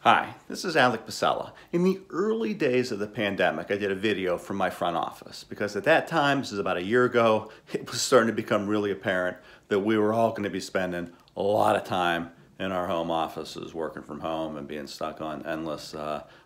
Hi, this is Alec Pacella. In the early days of the pandemic, I did a video from my front office because at that time, this is about a year ago, it was starting to become really apparent that we were all going to be spending a lot of time in our home offices working from home and being stuck on endless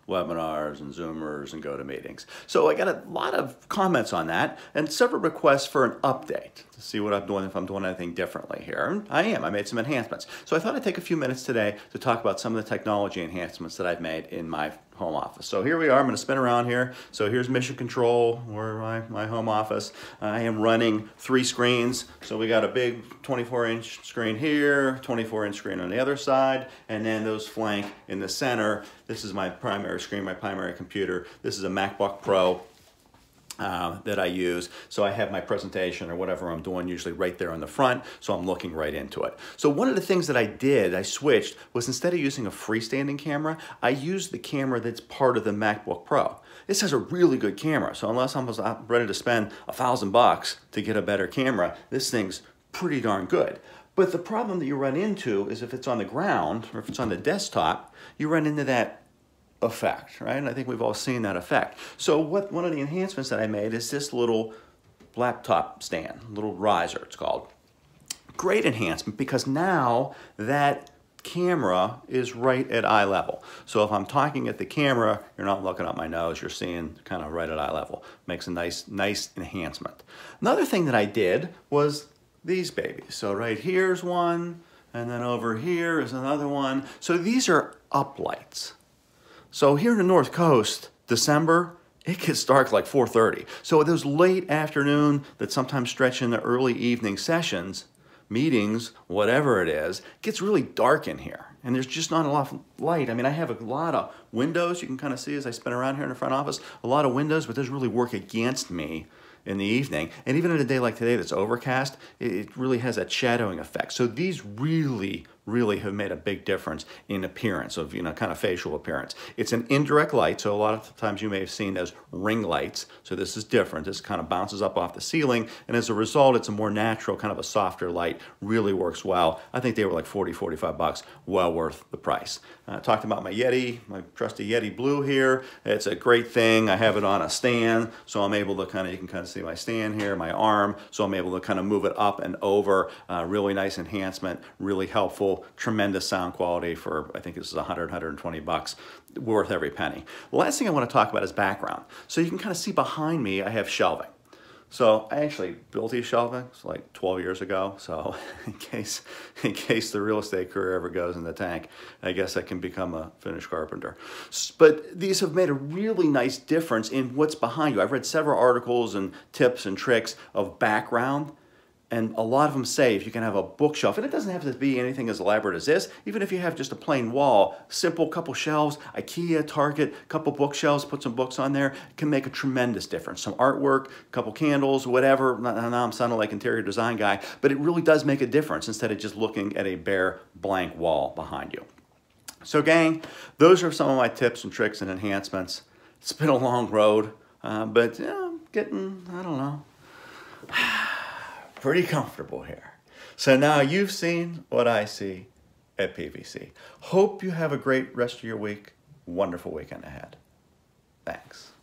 webinars and Zoomers and GoToMeetings. So I got a lot of comments on that and several requests for an update to see what I'm doing, if I'm doing anything differently here. And I made some enhancements. So I thought I'd take a few minutes today to talk about some of the technology enhancements that I've made in my home office. So here we are, I'm going to spin around here. So here's Mission Control, where my home office. I am running 3 screens. So we got a big 24-inch screen here, 24-inch screen on the other side, and then those flank in the center. This is my primary screen, my primary computer. This is a MacBook Pro that I use. So I have my presentation or whatever I'm doing usually right there on the front, so I'm looking right into it. So one of the things that I switched, was instead of using a freestanding camera, I used the camera that's part of the MacBook Pro. This has a really good camera, so unless I'm ready to spend $1,000 to get a better camera, this thing's pretty darn good. But the problem that you run into is if it's on the ground or if it's on the desktop, you run into that effect, right? And I think we've all seen that effect. So one of the enhancements that I made is this little laptop stand, little riser it's called. Great enhancement because now that camera is right at eye level. So if I'm talking at the camera, you're not looking at my nose, you're seeing kind of right at eye level. Makes a nice enhancement. Another thing that I did was these babies. So right here's one, and then over here is another one. So these are uplights. So here in the North Coast, December, it gets dark like 4:30. So those late afternoon that sometimes stretch into early evening sessions, meetings, whatever it is, gets really dark in here. And there's just not a lot of light. I mean, I have a lot of windows. You can kind of see as I spin around here in the front office, a lot of windows, but those really work against me in the evening. And even in a day like today that's overcast, it really has that shadowing effect. So these really have made a big difference in appearance of, kind of facial appearance. It's an indirect light, so a lot of times you may have seen those ring lights. So this is different. This kind of bounces up off the ceiling, and as a result, it's a more natural, kind of a softer light. Really works well. I think they were like 40, 45 bucks, well worth the price. Talked about my Yeti, my trusty Yeti Blue here. It's a great thing. I have it on a stand, so I'm able to you can kind of see my stand here, my arm, so I'm able to kind of move it up and over. Really nice enhancement, really helpful. Tremendous sound quality for, I think this is 100, 120 bucks, worth every penny. The last thing I want to talk about is background. So you can kind of see behind me, I have shelving. So I actually built these shelving like 12 years ago. So in case the real estate career ever goes in the tank, I guess I can become a finished carpenter. But these have made a really nice difference in what's behind you. I've read several articles and tips and tricks of background. And a lot of them say if you can have a bookshelf, and it doesn't have to be anything as elaborate as this, even if you have just a plain wall, simple couple shelves, IKEA, Target, couple bookshelves, put some books on there, it can make a tremendous difference. Some artwork, couple candles, whatever. Now I'm sounding like interior design guy, but it really does make a difference instead of just looking at a bare blank wall behind you. So gang, those are some of my tips and tricks and enhancements. It's been a long road, but getting, I don't know, pretty comfortable here. So now you've seen what I see at PVC. Hope you have a great rest of your week. Wonderful weekend ahead. Thanks.